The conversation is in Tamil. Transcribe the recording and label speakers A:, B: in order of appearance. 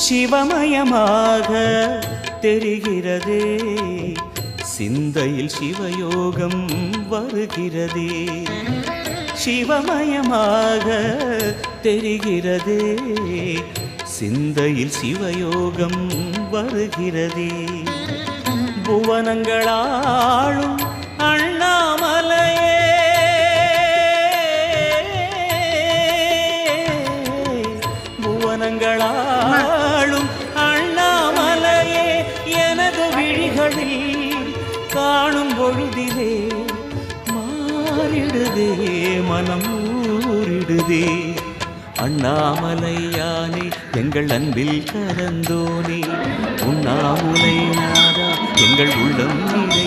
A: சிவமயமாக தெரிகிறதே, சிந்தையில் சிவயோகம் வருகிறதே. சிவமயமாக தெரிகிறதே, சிந்தையில் சிவயோகம் வருகிறதே. புவனங்களாளும் அண்ணாமலையே, புவனங்களாளும் அண்ணாமலையே, எனது விழிகளில் காணும் பொழுதிலே மாறிடுதே மனம் ஊறிடுதே. அண்ணாமலையானே எங்கள் அன்பில் கலந்தோனே, உண்ணாமுலை நாதா எங்கள் உள்ளம் நிறை